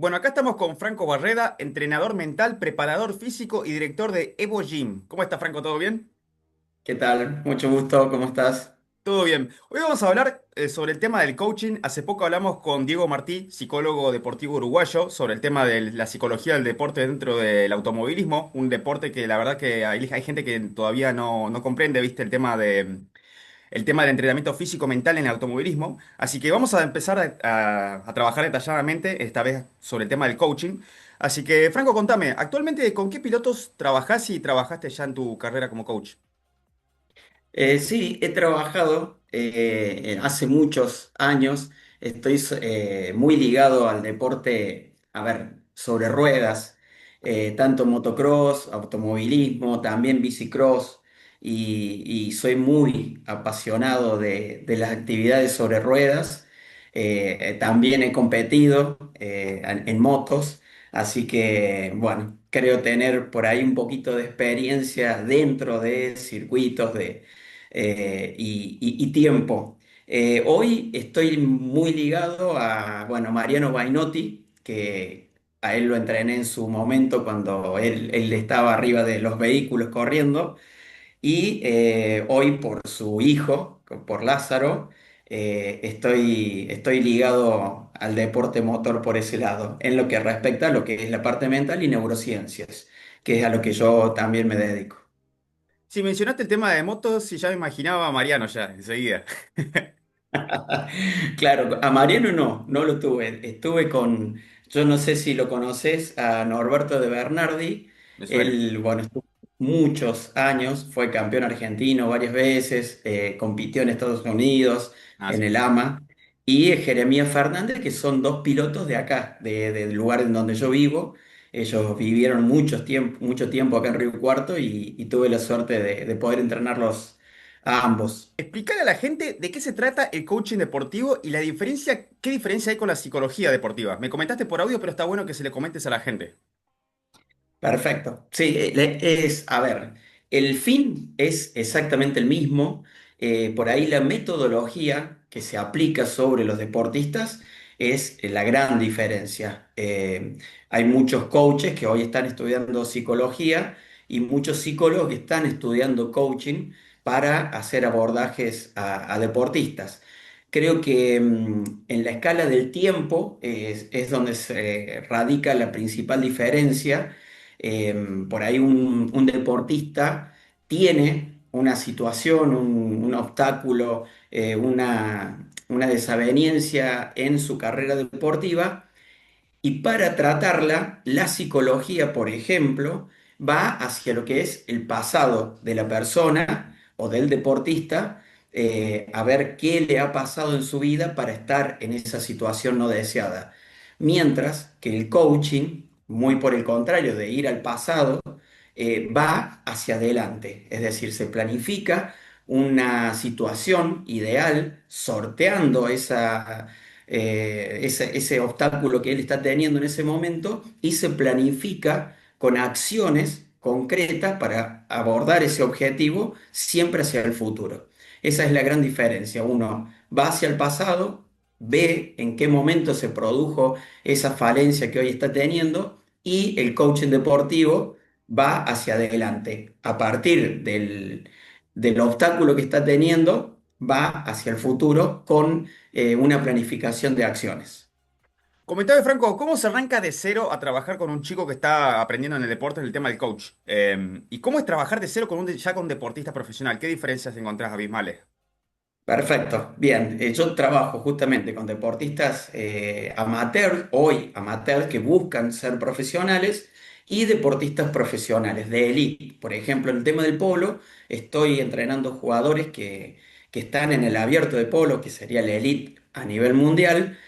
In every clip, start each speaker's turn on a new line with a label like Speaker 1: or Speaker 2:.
Speaker 1: Bueno, acá estamos con Franco Barreda, entrenador mental, preparador físico y director de Evo Gym. ¿Cómo está, Franco? ¿Todo bien?
Speaker 2: ¿Qué tal? Mucho gusto, ¿cómo estás?
Speaker 1: Todo bien. Hoy vamos a hablar sobre el tema del coaching. Hace poco hablamos con Diego Martí, psicólogo deportivo uruguayo, sobre el tema de la psicología del deporte dentro del automovilismo, un deporte que la verdad que hay gente que todavía no comprende, ¿viste? El tema del entrenamiento físico mental en el automovilismo. Así que vamos a empezar a trabajar detalladamente, esta vez sobre el tema del coaching. Así que, Franco, contame, actualmente, ¿con qué pilotos trabajás y trabajaste ya en tu carrera como coach?
Speaker 2: Sí, he trabajado hace muchos años, estoy muy ligado al deporte, a ver, sobre ruedas, tanto motocross, automovilismo, también bicicross, y soy muy apasionado de las actividades sobre ruedas. También he competido en motos, así que, bueno, creo tener por ahí un poquito de experiencia dentro de circuitos y tiempo. Hoy estoy muy ligado a, bueno, Mariano Bainotti, que a él lo entrené en su momento cuando él estaba arriba de los vehículos corriendo, y hoy por su hijo, por Lázaro, estoy ligado al deporte motor por ese lado, en lo que respecta a lo que es la parte mental y neurociencias, que es a lo que yo también me dedico.
Speaker 1: Si mencionaste el tema de motos, y ya me imaginaba a Mariano ya, enseguida.
Speaker 2: Claro, a Mariano no lo tuve. Estuve con, yo no sé si lo conoces, a Norberto de Bernardi.
Speaker 1: Me suena.
Speaker 2: Él, bueno, estuvo muchos años, fue campeón argentino varias veces, compitió en Estados Unidos,
Speaker 1: Ah,
Speaker 2: en
Speaker 1: sí.
Speaker 2: el AMA. Y Jeremías Fernández, que son dos pilotos de acá, del lugar en donde yo vivo. Ellos vivieron mucho tiempo acá en Río Cuarto y tuve la suerte de poder entrenarlos a ambos.
Speaker 1: Explicarle a la gente de qué se trata el coaching deportivo y la diferencia, qué diferencia hay con la psicología deportiva. Me comentaste por audio, pero está bueno que se le comentes a la gente.
Speaker 2: Perfecto. Sí, a ver, el fin es exactamente el mismo. Por ahí la metodología que se aplica sobre los deportistas es la gran diferencia. Hay muchos coaches que hoy están estudiando psicología y muchos psicólogos que están estudiando coaching para hacer abordajes a deportistas. Creo que en la escala del tiempo es donde se radica la principal diferencia. Por ahí un deportista tiene una situación, un obstáculo, una desaveniencia en su carrera deportiva, y para tratarla, la psicología, por ejemplo, va hacia lo que es el pasado de la persona o del deportista, a ver qué le ha pasado en su vida para estar en esa situación no deseada. Mientras que el coaching, muy por el contrario de ir al pasado, va hacia adelante, es decir, se planifica una situación ideal sorteando ese obstáculo que él está teniendo en ese momento, y se planifica con acciones concretas para abordar ese objetivo siempre hacia el futuro. Esa es la gran diferencia. Uno va hacia el pasado, ve en qué momento se produjo esa falencia que hoy está teniendo, y el coaching deportivo va hacia adelante. A partir del obstáculo que está teniendo, va hacia el futuro con una planificación de acciones.
Speaker 1: Comentame, Franco, ¿cómo se arranca de cero a trabajar con un chico que está aprendiendo en el deporte en el tema del coach? ¿Y cómo es trabajar de cero ya con un deportista profesional? ¿Qué diferencias encontrás abismales?
Speaker 2: Perfecto, bien. Yo trabajo justamente con deportistas amateur, hoy amateur, que buscan ser profesionales, y deportistas profesionales de élite. Por ejemplo, en el tema del polo, estoy entrenando jugadores que están en el abierto de polo, que sería la élite a nivel mundial.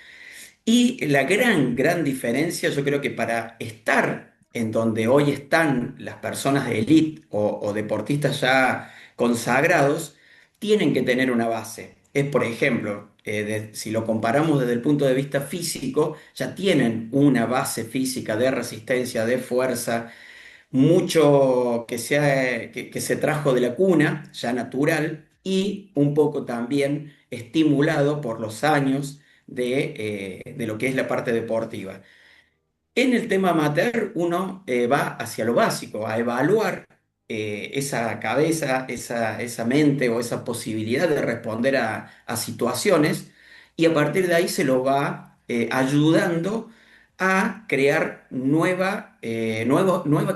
Speaker 2: Y la gran diferencia, yo creo que para estar en donde hoy están las personas de élite o deportistas ya consagrados, tienen que tener una base. Es, por ejemplo, si lo comparamos desde el punto de vista físico, ya tienen una base física de resistencia, de fuerza, mucho que se trajo de la cuna, ya natural, y un poco también estimulado por los años de lo que es la parte deportiva. En el tema amateur, uno va hacia lo básico, a evaluar esa cabeza, esa mente o esa posibilidad de responder a situaciones y a partir de ahí se lo va ayudando a crear nueva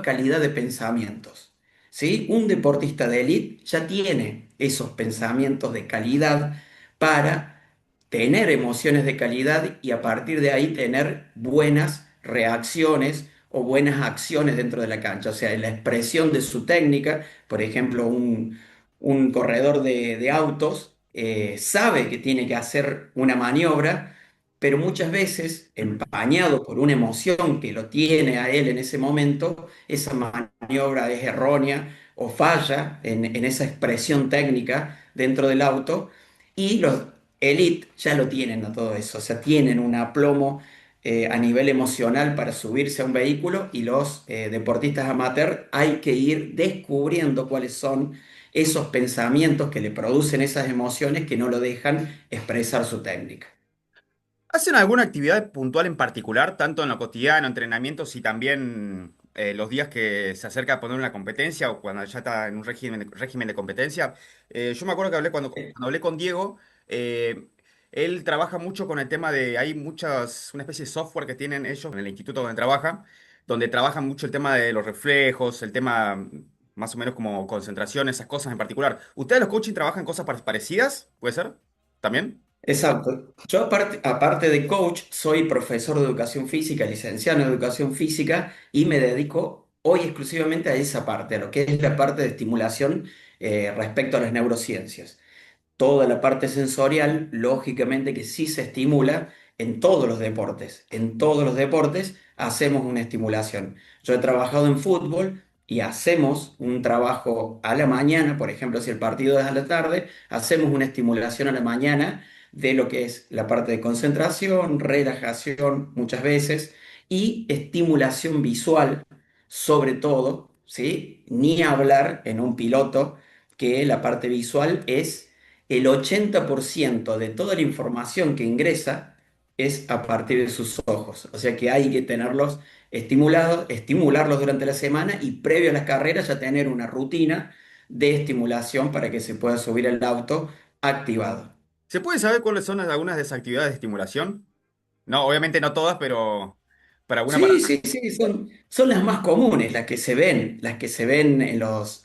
Speaker 2: calidad de pensamientos. ¿Sí? Un deportista de élite ya tiene esos pensamientos de calidad para tener emociones de calidad y a partir de ahí tener buenas reacciones o buenas acciones dentro de la cancha. O sea, la expresión de su técnica, por ejemplo, un corredor de autos sabe que tiene que hacer una maniobra, pero muchas veces, empañado por una emoción que lo tiene a él en ese momento, esa maniobra es errónea o falla en esa expresión técnica dentro del auto. Y los Elite ya lo tienen a todo eso, o sea, tienen un aplomo a nivel emocional para subirse a un vehículo y los deportistas amateur hay que ir descubriendo cuáles son esos pensamientos que le producen esas emociones que no lo dejan expresar su técnica.
Speaker 1: ¿Hacen alguna actividad puntual en particular, tanto en lo cotidiano, entrenamientos y también los días que se acerca a poner una competencia o cuando ya está en un régimen de competencia? Yo me acuerdo que cuando hablé con Diego, eh, él trabaja mucho con el tema de, hay muchas, una especie de software que tienen ellos en el instituto donde trabaja, donde trabajan mucho el tema de los reflejos, el tema más o menos como concentración, esas cosas en particular. ¿Ustedes los coaching trabajan cosas parecidas? ¿Puede ser? ¿También?
Speaker 2: Exacto. Yo aparte de coach, soy profesor de educación física, licenciado en educación física y me dedico hoy exclusivamente a esa parte, a lo que es la parte de estimulación respecto a las neurociencias. Toda la parte sensorial, lógicamente que sí se estimula en todos los deportes. En todos los deportes hacemos una estimulación. Yo he trabajado en fútbol y hacemos un trabajo a la mañana, por ejemplo, si el partido es a la tarde, hacemos una estimulación a la mañana de lo que es la parte de concentración, relajación muchas veces y estimulación visual, sobre todo, ¿sí? Ni hablar en un piloto que la parte visual es el 80% de toda la información que ingresa es a partir de sus ojos. O sea que hay que tenerlos estimulados, estimularlos durante la semana y previo a las carreras ya tener una rutina de estimulación para que se pueda subir al auto activado.
Speaker 1: ¿Se puede saber cuáles son algunas de esas actividades de estimulación? No, obviamente no todas, pero para alguna para...
Speaker 2: Sí, sí, sí, son las más comunes, las que se ven en los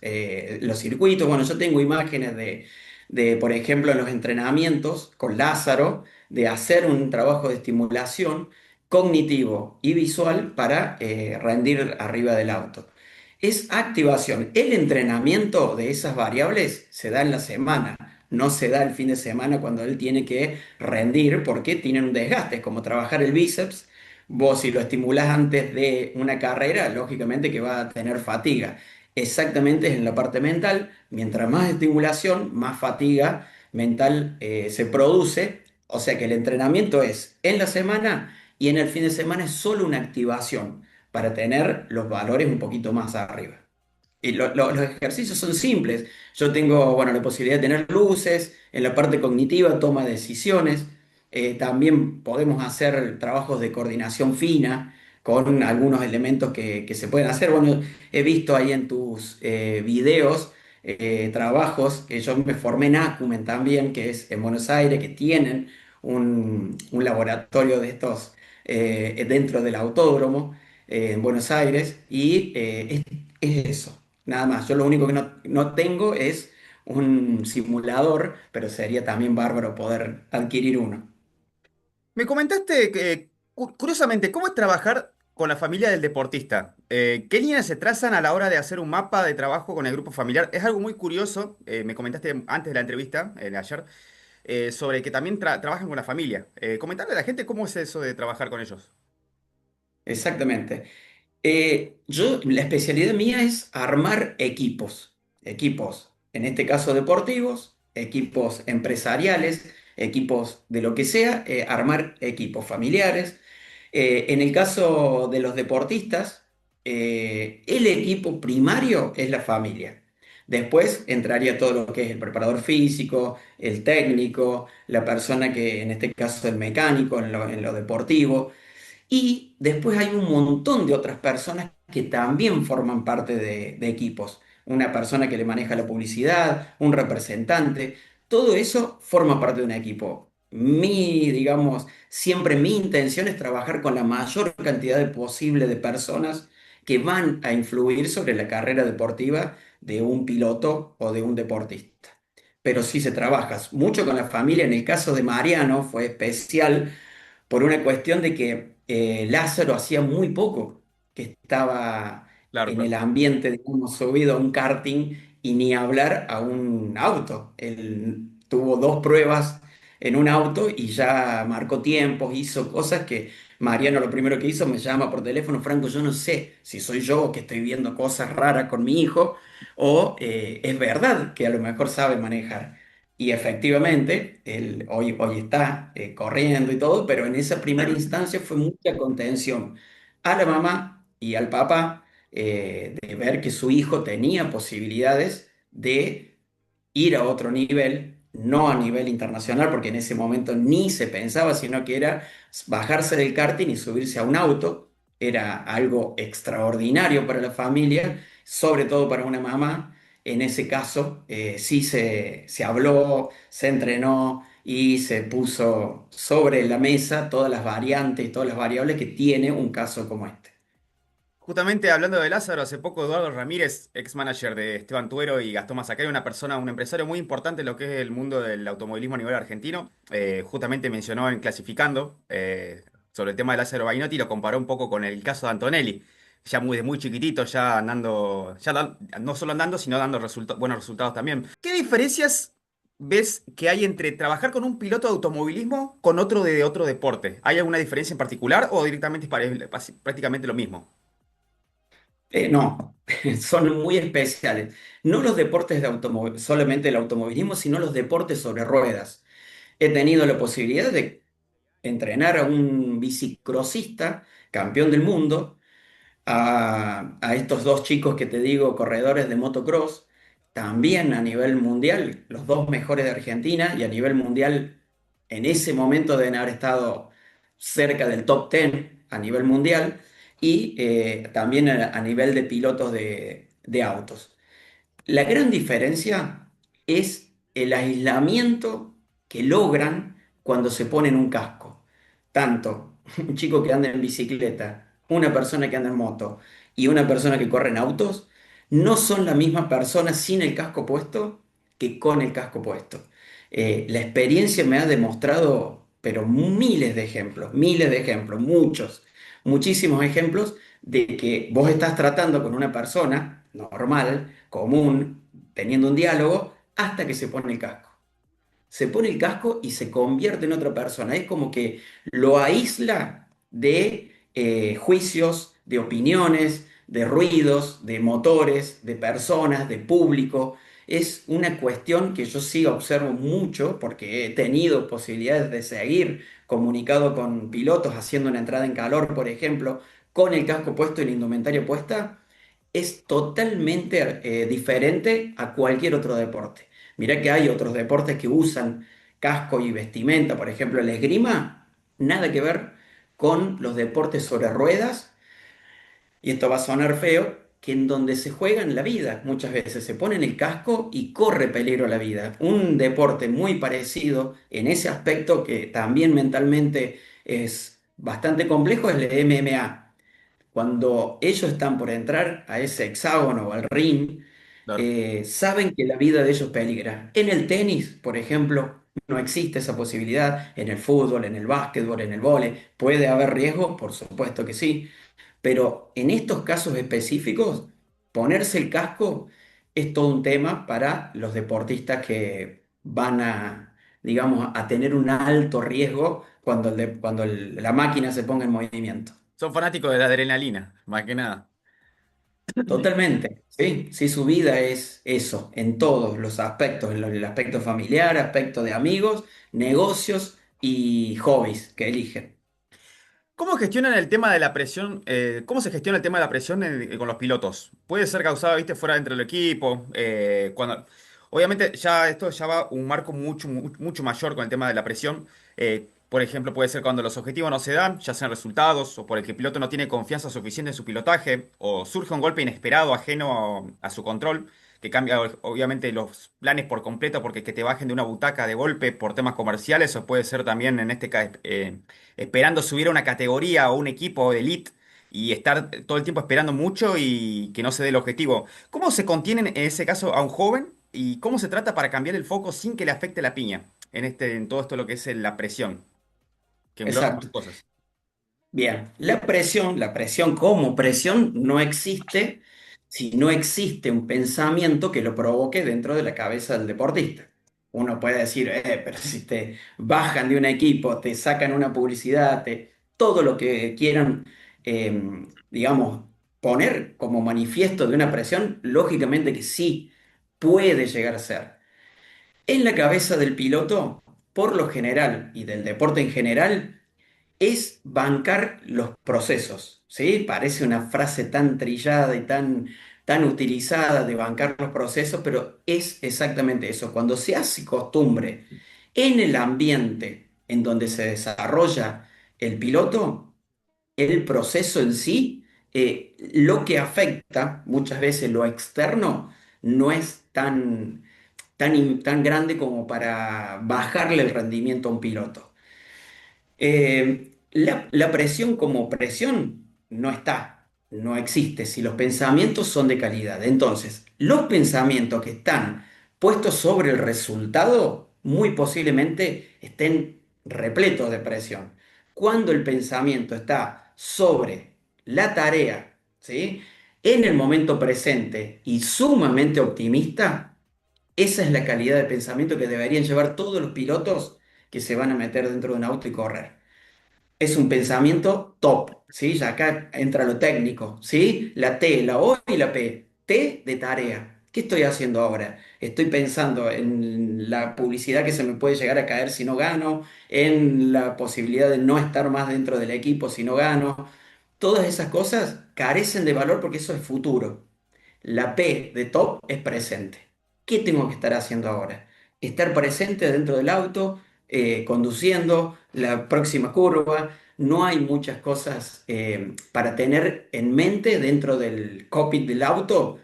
Speaker 2: circuitos. Bueno, yo tengo imágenes por ejemplo, en los entrenamientos con Lázaro, de hacer un trabajo de estimulación cognitivo y visual para rendir arriba del auto. Es activación. El entrenamiento de esas variables se da en la semana, no se da el fin de semana cuando él tiene que rendir porque tienen un desgaste, es como trabajar el bíceps. Vos si lo estimulás antes de una carrera, lógicamente que va a tener fatiga. Exactamente es en la parte mental. Mientras más estimulación, más fatiga mental se produce. O sea que el entrenamiento es en la semana y en el fin de semana es solo una activación para tener los valores un poquito más arriba. Y los ejercicios son simples. Yo tengo, bueno, la posibilidad de tener luces, en la parte cognitiva, toma de decisiones. También podemos hacer trabajos de coordinación fina con algunos elementos que se pueden hacer. Bueno, he visto ahí en tus videos trabajos que yo me formé en Acumen también, que es en Buenos Aires, que tienen un laboratorio de estos dentro del autódromo en Buenos Aires y es eso. Nada más, yo lo único que no tengo es un simulador, pero sería también bárbaro poder adquirir uno.
Speaker 1: Me comentaste que, curiosamente, ¿cómo es trabajar con la familia del deportista? ¿Qué líneas se trazan a la hora de hacer un mapa de trabajo con el grupo familiar? Es algo muy curioso, me comentaste antes de la entrevista, ayer, sobre que también trabajan con la familia. Comentarle a la gente cómo es eso de trabajar con ellos.
Speaker 2: Exactamente. La especialidad mía es armar equipos, en este caso deportivos, equipos empresariales, equipos de lo que sea, armar equipos familiares. En el caso de los deportistas, el equipo primario es la familia. Después entraría todo lo que es el preparador físico, el técnico, la persona que en este caso el mecánico en lo deportivo. Y después hay un montón de otras personas que también forman parte de equipos. Una persona que le maneja la publicidad, un representante, todo eso forma parte de un equipo. Digamos, siempre mi intención es trabajar con la mayor cantidad posible de personas que van a influir sobre la carrera deportiva de un piloto o de un deportista. Pero sí se trabaja mucho con la familia. En el caso de Mariano fue especial por una cuestión de que Lázaro hacía muy poco que estaba
Speaker 1: Claro,
Speaker 2: en el
Speaker 1: claro.
Speaker 2: ambiente, digamos, subido a un karting y ni hablar a un auto. Él tuvo dos pruebas en un auto y ya marcó tiempos, hizo cosas que Mariano lo primero que hizo me llama por teléfono: Franco, yo no sé si soy yo que estoy viendo cosas raras con mi hijo o es verdad que a lo mejor sabe manejar. Y efectivamente, él hoy está corriendo y todo, pero en esa primera instancia fue mucha contención a la mamá y al papá, de ver que su hijo tenía posibilidades de ir a otro nivel, no a nivel internacional, porque en ese momento ni se pensaba, sino que era bajarse del karting y subirse a un auto. Era algo extraordinario para la familia, sobre todo para una mamá. En ese caso, sí se habló, se entrenó y se puso sobre la mesa todas las variantes y todas las variables que tiene un caso como este.
Speaker 1: Justamente hablando de Lázaro, hace poco Eduardo Ramírez, ex manager de Esteban Tuero y Gastón Mazacay, una persona, un empresario muy importante en lo que es el mundo del automovilismo a nivel argentino, justamente mencionó en Clasificando sobre el tema de Lázaro Bainotti y lo comparó un poco con el caso de Antonelli, ya de muy chiquitito, ya andando, no solo andando, sino dando buenos resultados también. ¿Qué diferencias ves que hay entre trabajar con un piloto de automovilismo con otro de otro deporte? ¿Hay alguna diferencia en particular o directamente es prácticamente lo mismo?
Speaker 2: No, son muy especiales. No los deportes de automóvil, solamente el automovilismo, sino los deportes sobre ruedas. He tenido la posibilidad de entrenar a un bicicrosista, campeón del mundo, a estos dos chicos que te digo, corredores de motocross, también a nivel mundial, los dos mejores de Argentina, y a nivel mundial en ese momento deben haber estado cerca del top 10 a nivel mundial, y también a nivel de pilotos de autos. La gran diferencia es el aislamiento que logran cuando se ponen un casco. Tanto un chico que anda en bicicleta, una persona que anda en moto y una persona que corre en autos, no son la misma persona sin el casco puesto que con el casco puesto. La experiencia me ha demostrado, pero miles de ejemplos, muchísimos ejemplos de que vos estás tratando con una persona normal, común, teniendo un diálogo, hasta que se pone el casco. Se pone el casco y se convierte en otra persona. Es como que lo aísla de juicios, de opiniones, de ruidos, de motores, de personas, de público. Es una cuestión que yo sí observo mucho porque he tenido posibilidades de seguir comunicado con pilotos haciendo una entrada en calor, por ejemplo, con el casco puesto y la indumentaria puesta. Es totalmente diferente a cualquier otro deporte. Mirá que hay otros deportes que usan casco y vestimenta, por ejemplo, el esgrima, nada que ver con los deportes sobre ruedas, y esto va a sonar feo, que en donde se juegan la vida, muchas veces se ponen el casco y corre peligro la vida. Un deporte muy parecido en ese aspecto que también mentalmente es bastante complejo es el MMA. Cuando ellos están por entrar a ese hexágono o al ring,
Speaker 1: Claro.
Speaker 2: saben que la vida de ellos peligra. En el tenis, por ejemplo, no existe esa posibilidad. En el fútbol, en el básquetbol, en el vóley, ¿puede haber riesgo? Por supuesto que sí. Pero en estos casos específicos, ponerse el casco es todo un tema para los deportistas que van a, digamos, a tener un alto riesgo cuando, la máquina se ponga en movimiento.
Speaker 1: Son fanáticos de la adrenalina, más que nada.
Speaker 2: Totalmente, sí, sí, su vida es eso, en todos los aspectos, en el aspecto familiar, aspecto de amigos, negocios y hobbies que eligen.
Speaker 1: ¿Cómo gestionan el tema de la presión? ¿Cómo se gestiona el tema de la presión con los pilotos? Puede ser causada, viste, fuera dentro del equipo. Obviamente, ya esto ya va un marco mucho mayor con el tema de la presión. Por ejemplo, puede ser cuando los objetivos no se dan, ya sean resultados, o por el que el piloto no tiene confianza suficiente en su pilotaje, o surge un golpe inesperado ajeno a su control, que cambia obviamente los planes por completo, porque que te bajen de una butaca de golpe por temas comerciales, o puede ser también en este caso esperando subir a una categoría o un equipo de elite y estar todo el tiempo esperando mucho y que no se dé el objetivo. ¿Cómo se contiene en ese caso a un joven y cómo se trata para cambiar el foco sin que le afecte la piña en todo esto lo que es la presión? Que engloba más
Speaker 2: Exacto.
Speaker 1: cosas.
Speaker 2: Bien, la presión como presión no existe si no existe un pensamiento que lo provoque dentro de la cabeza del deportista. Uno puede decir, pero si te bajan de un equipo, te sacan una publicidad, todo lo que quieran, digamos, poner como manifiesto de una presión, lógicamente que sí puede llegar a ser. En la cabeza del piloto, por lo general, y del deporte en general, es bancar los procesos, ¿sí? Parece una frase tan trillada y tan utilizada de bancar los procesos, pero es exactamente eso. Cuando se hace costumbre en el ambiente en donde se desarrolla el piloto, el proceso en sí, lo que afecta muchas veces lo externo, no es tan grande como para bajarle el rendimiento a un piloto. La presión como presión no está, no existe si los pensamientos son de calidad. Entonces, los pensamientos que están puestos sobre el resultado muy posiblemente estén repletos de presión. Cuando el pensamiento está sobre la tarea, ¿sí? En el momento presente y sumamente optimista, esa es la calidad de pensamiento que deberían llevar todos los pilotos que se van a meter dentro de un auto y correr. Es un pensamiento top, ¿sí? Ya acá entra lo técnico, ¿sí? La T, la O y la P. T de tarea. ¿Qué estoy haciendo ahora? Estoy pensando en la publicidad que se me puede llegar a caer si no gano, en la posibilidad de no estar más dentro del equipo si no gano. Todas esas cosas carecen de valor porque eso es futuro. La P de top es presente. ¿Qué tengo que estar haciendo ahora? Estar presente dentro del auto, conduciendo la próxima curva. No hay muchas cosas para tener en mente dentro del cockpit del auto.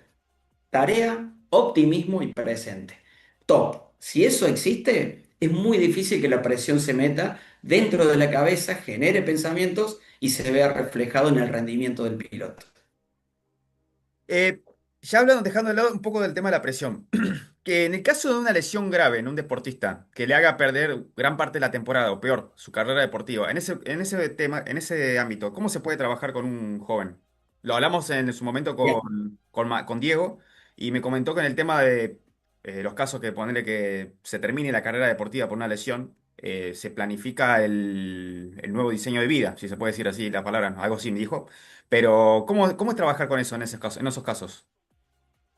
Speaker 2: Tarea, optimismo y presente. Top. Si eso existe, es muy difícil que la presión se meta dentro de la cabeza, genere pensamientos y se vea reflejado en el rendimiento del piloto.
Speaker 1: Eh, ya hablando, dejando de lado un poco del tema de la presión, que en el caso de una lesión grave en un deportista que le haga perder gran parte de la temporada o peor, su carrera deportiva, en ese tema, en ese ámbito, ¿cómo se puede trabajar con un joven? Lo hablamos en su momento
Speaker 2: Bien.
Speaker 1: con Diego y me comentó que en el tema de los casos que ponerle que se termine la carrera deportiva por una lesión, se planifica el nuevo diseño de vida, si se puede decir así la palabra, ¿no? Algo así me dijo. Pero, ¿cómo es trabajar con eso en esos casos?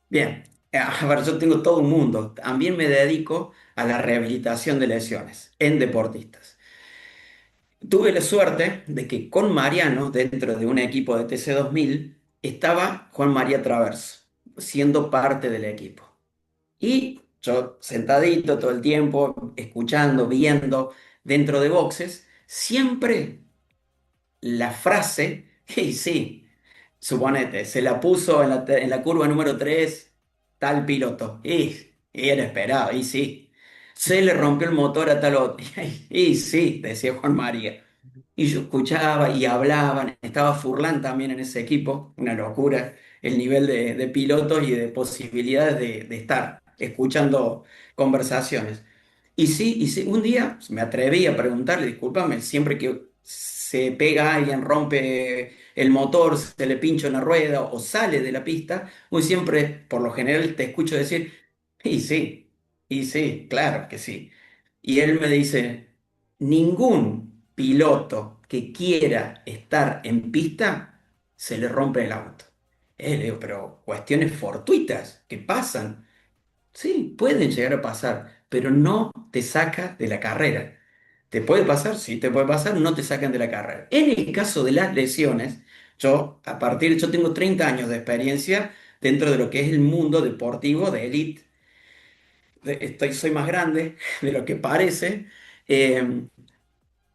Speaker 2: Bien, a ver, yo tengo todo un mundo. También me dedico a la rehabilitación de lesiones en deportistas. Tuve la suerte de que con Mariano, dentro de un equipo de TC 2000 estaba Juan María Traverso, siendo parte del equipo. Y yo sentadito todo el tiempo, escuchando, viendo, dentro de boxes, siempre la frase, y sí, suponete, se la puso en la curva número 3 tal piloto, y era esperado, y sí, se le rompió el motor a tal otro, y sí, decía Juan María. Y yo escuchaba y hablaban, estaba Furlan también en ese equipo, una locura el nivel de pilotos y de posibilidades de estar escuchando conversaciones. Y sí, un día me atreví a preguntarle, discúlpame, siempre que se pega alguien, rompe el motor, se le pincha una rueda o sale de la pista, muy siempre, por lo general, te escucho decir, y sí, claro que sí. Y él me dice, ningún piloto que quiera estar en pista se le rompe el auto. Le digo, pero cuestiones fortuitas que pasan. Sí, pueden llegar a pasar, pero no te saca de la carrera. ¿Te puede pasar? Sí, te puede pasar, no te sacan de la carrera. En el caso de las lesiones, yo tengo 30 años de experiencia dentro de lo que es el mundo deportivo de élite. Soy más grande de lo que parece. eh,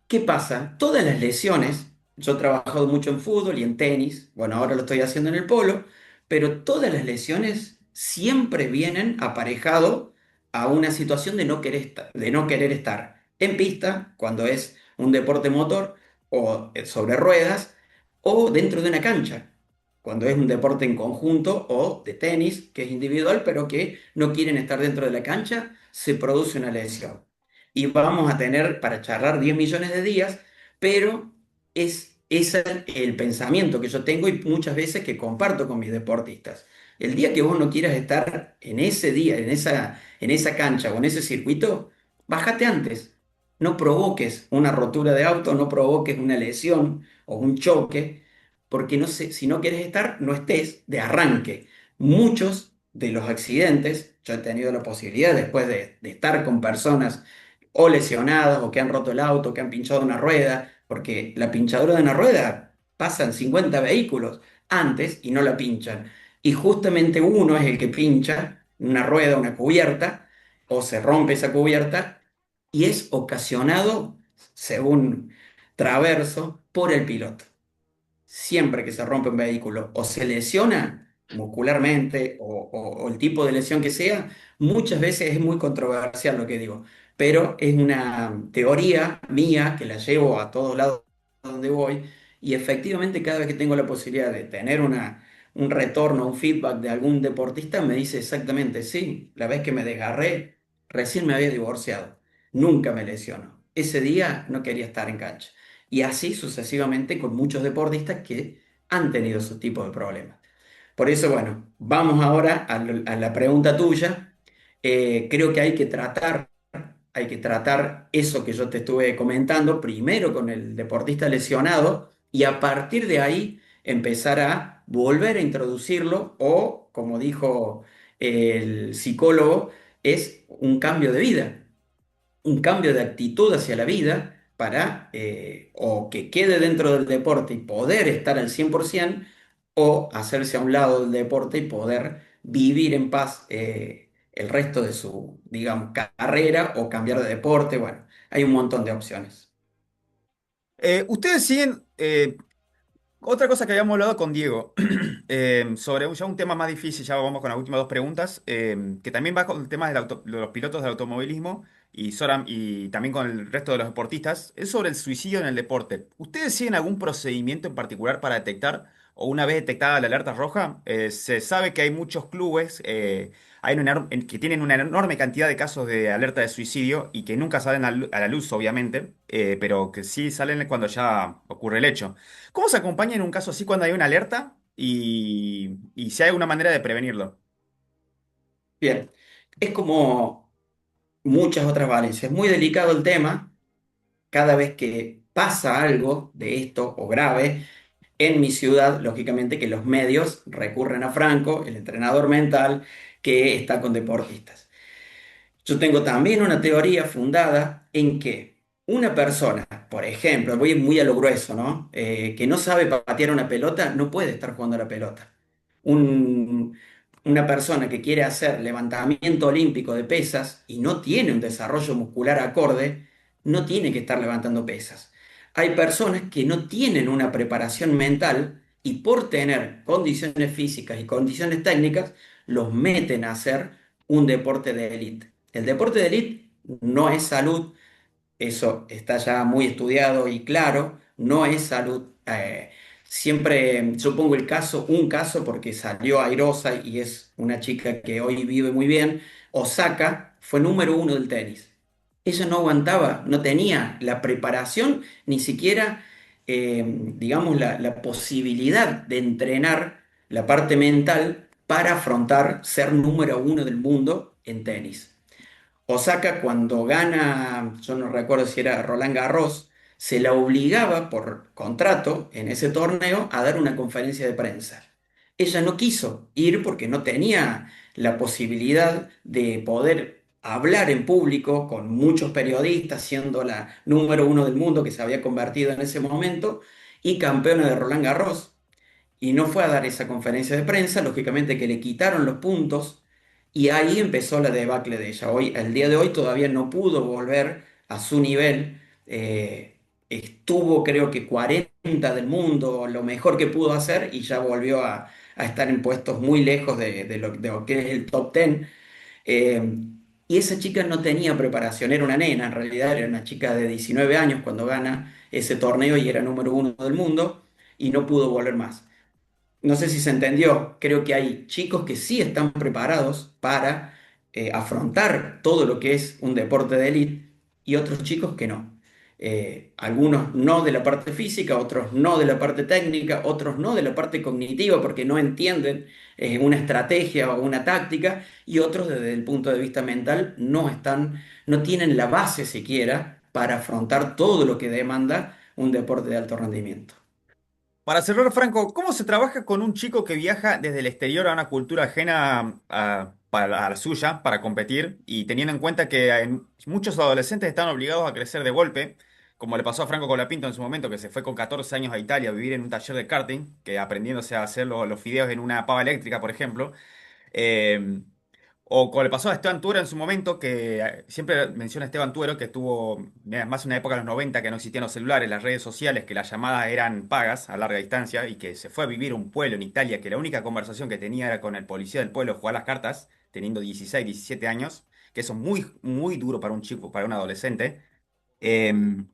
Speaker 2: ¿Qué pasa? Todas las lesiones, yo he trabajado mucho en fútbol y en tenis, bueno, ahora lo estoy haciendo en el polo, pero todas las lesiones siempre vienen aparejado a una situación de no querer estar en pista, cuando es un deporte motor, o sobre ruedas, o dentro de una cancha, cuando es un deporte en conjunto, o de tenis, que es individual, pero que no quieren estar dentro de la cancha, se produce una lesión y vamos a tener para charlar 10 millones de días, pero es ese el pensamiento que yo tengo y muchas veces que comparto con mis deportistas. El día que vos no quieras estar en ese día, en esa cancha o en ese circuito, bájate antes. No provoques una rotura de auto, no provoques una lesión o un choque, porque no sé, si no quieres estar, no estés de arranque. Muchos de los accidentes, yo he tenido la posibilidad después de estar con personas o lesionados, o que han roto el auto, que han pinchado una rueda, porque la pinchadura de una rueda pasan 50 vehículos antes y no la pinchan. Y justamente uno es el que pincha una rueda, una cubierta, o se rompe esa cubierta, y es ocasionado, según Traverso, por el piloto. Siempre que se rompe un vehículo o se lesiona muscularmente o el tipo de lesión que sea, muchas veces es muy controversial lo que digo, pero es una teoría mía que la llevo a todos lados donde voy y efectivamente cada vez que tengo la posibilidad de tener un retorno, un feedback de algún deportista, me dice exactamente, sí, la vez que me desgarré, recién me había divorciado, nunca me lesiono. Ese día no quería estar en cancha. Y así sucesivamente con muchos deportistas que han tenido ese tipo de problemas. Por eso, bueno, vamos ahora a la pregunta tuya. Creo que hay que tratar eso que yo te estuve comentando, primero con el deportista lesionado y a partir de ahí empezar a volver a introducirlo o, como dijo el psicólogo, es un cambio de vida, un cambio de actitud hacia la vida para o que quede dentro del deporte y poder estar al 100% o hacerse a un lado del deporte y poder vivir en paz el resto de su, digamos, carrera o cambiar de deporte. Bueno, hay un montón de opciones.
Speaker 1: Ustedes siguen, otra cosa que habíamos hablado con Diego, sobre ya un tema más difícil, ya vamos con las últimas dos preguntas, que también va con el tema de los pilotos del automovilismo y también con el resto de los deportistas, es sobre el suicidio en el deporte. ¿Ustedes siguen algún procedimiento en particular para detectar, o una vez detectada la alerta roja? Se sabe que hay muchos clubes que tienen una enorme cantidad de casos de alerta de suicidio y que nunca salen a la luz, obviamente, pero que sí salen cuando ya ocurre el hecho. ¿Cómo se acompaña en un caso así cuando hay una alerta y si hay alguna manera de prevenirlo?
Speaker 2: Bien, es como muchas otras valencias, muy delicado el tema. Cada vez que pasa algo de esto o grave, en mi ciudad, lógicamente que los medios recurren a Franco, el entrenador mental que está con deportistas. Yo tengo también una teoría fundada en que una persona, por ejemplo, voy muy a lo grueso, ¿no? Que no sabe patear una pelota, no puede estar jugando a la pelota. Un- una persona que quiere hacer levantamiento olímpico de pesas y no tiene un desarrollo muscular acorde, no tiene que estar levantando pesas. Hay personas que no tienen una preparación mental y por tener condiciones físicas y condiciones técnicas, los meten a hacer un deporte de élite. El deporte de élite no es salud, eso está ya muy estudiado y claro, no es salud. Siempre yo pongo un caso porque salió airosa y es una chica que hoy vive muy bien. Osaka fue número uno del tenis. Ella no aguantaba, no tenía la preparación, ni siquiera, digamos, la posibilidad de entrenar la parte mental para afrontar ser número uno del mundo en tenis. Osaka cuando gana, yo no recuerdo si era Roland Garros, se la obligaba por contrato en ese torneo a dar una conferencia de prensa. Ella no quiso ir porque no tenía la posibilidad de poder hablar en público con muchos periodistas, siendo la número uno del mundo que se había convertido en ese momento y campeona de Roland Garros y no fue a dar esa conferencia de prensa, lógicamente que le quitaron los puntos y ahí empezó la debacle de ella. Hoy, al día de hoy todavía no pudo volver a su nivel, estuvo creo que 40 del mundo, lo mejor que pudo hacer y ya volvió a estar en puestos muy lejos de lo que es el top 10. Eh, y esa chica no tenía preparación, era una nena, en realidad era una chica de 19 años cuando gana ese torneo y era número uno del mundo y no pudo volver más. No sé si se entendió, creo que hay chicos que sí están preparados para afrontar todo lo que es un deporte de élite y otros chicos que no. Algunos no de la parte física, otros no de la parte técnica, otros no de la parte cognitiva porque no entienden una estrategia o una táctica y otros desde el punto de vista mental no están, no tienen la base siquiera para afrontar todo lo que demanda un deporte de alto rendimiento.
Speaker 1: Para cerrar, Franco, ¿cómo se trabaja con un chico que viaja desde el exterior a una cultura ajena a la suya para competir y teniendo en cuenta que muchos adolescentes están obligados a crecer de golpe, como le pasó a Franco Colapinto en su momento, que se fue con 14 años a Italia a vivir en un taller de karting, que aprendiéndose a hacer los fideos en una pava eléctrica, por ejemplo? Eh, o como le pasó a Esteban Tuero en su momento, que siempre menciona a Esteban Tuero, que tuvo más una época de los 90 que no existían los celulares, las redes sociales, que las llamadas eran pagas a larga distancia y que se fue a vivir a un pueblo en Italia, que la única conversación que tenía era con el policía del pueblo, jugar las cartas, teniendo 16 17 años, que eso es muy, muy duro para un chico, para un adolescente. Em,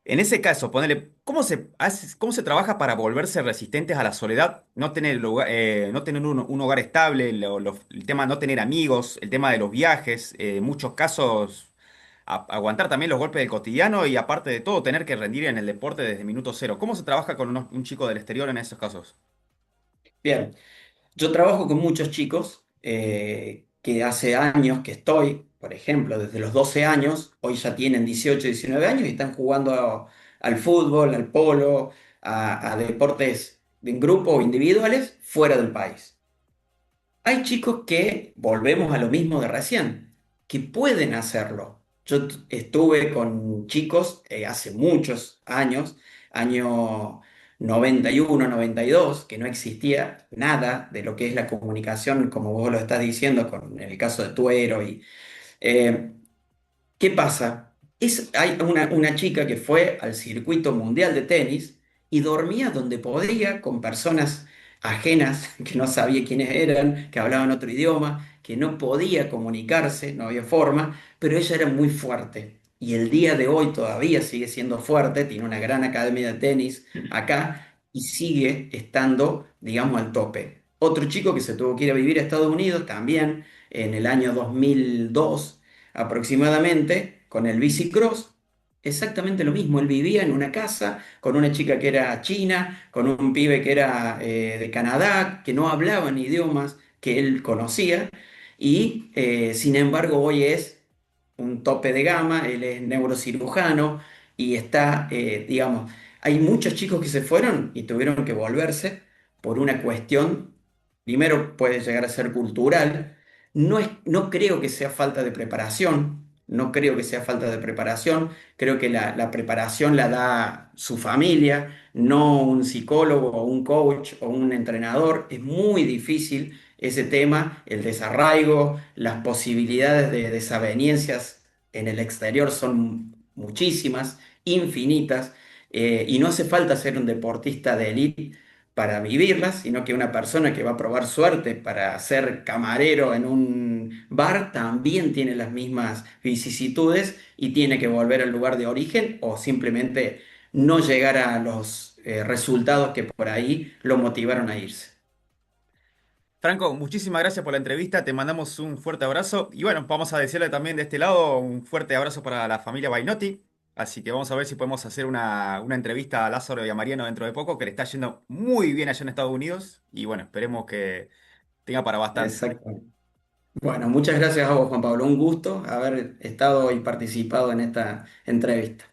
Speaker 1: en ese caso, ponele, cómo se trabaja para volverse resistentes a la soledad? No tener, no tener un hogar estable, el tema de no tener amigos, el tema de los viajes, en muchos casos aguantar también los golpes del cotidiano y aparte de todo, tener que rendir en el deporte desde minuto cero. ¿Cómo se trabaja con un chico del exterior en esos casos?
Speaker 2: Bien. Yo trabajo con muchos chicos que hace años que estoy, por ejemplo, desde los 12 años, hoy ya tienen 18, 19 años y están jugando al fútbol, al polo, a deportes en grupo o individuales fuera del país. Hay chicos que, volvemos a lo mismo de recién, que pueden hacerlo. Estuve con chicos hace muchos años, año 91, 92, que no existía nada de lo que es la comunicación, como vos lo estás diciendo, con el caso de Tuero eh, ¿qué pasa? Hay una chica que fue al circuito mundial de tenis y dormía donde podía con personas ajenas que no sabía quiénes eran, que hablaban otro idioma, que no podía comunicarse, no había forma, pero ella era muy fuerte. Y el día de hoy todavía sigue siendo fuerte, tiene una gran academia de tenis acá y sigue estando, digamos, al tope. Otro chico que se tuvo que ir a vivir a Estados Unidos también en el año 2002 aproximadamente con el bicicross, exactamente lo mismo. Él vivía en una casa con una chica que era china, con un pibe que era de Canadá, que no hablaban idiomas que él conocía, y sin embargo hoy es un tope de gama, él es neurocirujano y está, digamos, hay muchos chicos que se fueron y tuvieron que volverse por una cuestión, primero puede llegar a ser cultural, no creo que sea falta de preparación, no creo que sea falta de preparación, creo que la preparación la da su familia, no un psicólogo o un coach o un entrenador, es muy difícil ese tema, el desarraigo, las posibilidades de desavenencias en el exterior son muchísimas, infinitas, y no hace falta ser un deportista de élite para vivirlas, sino que una persona que va a probar suerte para ser camarero en un bar también tiene las mismas vicisitudes y tiene que volver al lugar de origen o simplemente no llegar a los resultados que por ahí lo motivaron a irse.
Speaker 1: Franco, muchísimas gracias por la entrevista, te mandamos un fuerte abrazo y bueno, vamos a decirle también de este lado un fuerte abrazo para la familia Bainotti, así que vamos a ver si podemos hacer una entrevista a Lázaro y a Mariano dentro de poco, que le está yendo muy bien allá en Estados Unidos y bueno, esperemos que tenga para bastante.
Speaker 2: Exacto. Bueno, muchas gracias a vos, Juan Pablo. Un gusto haber estado y participado en esta entrevista.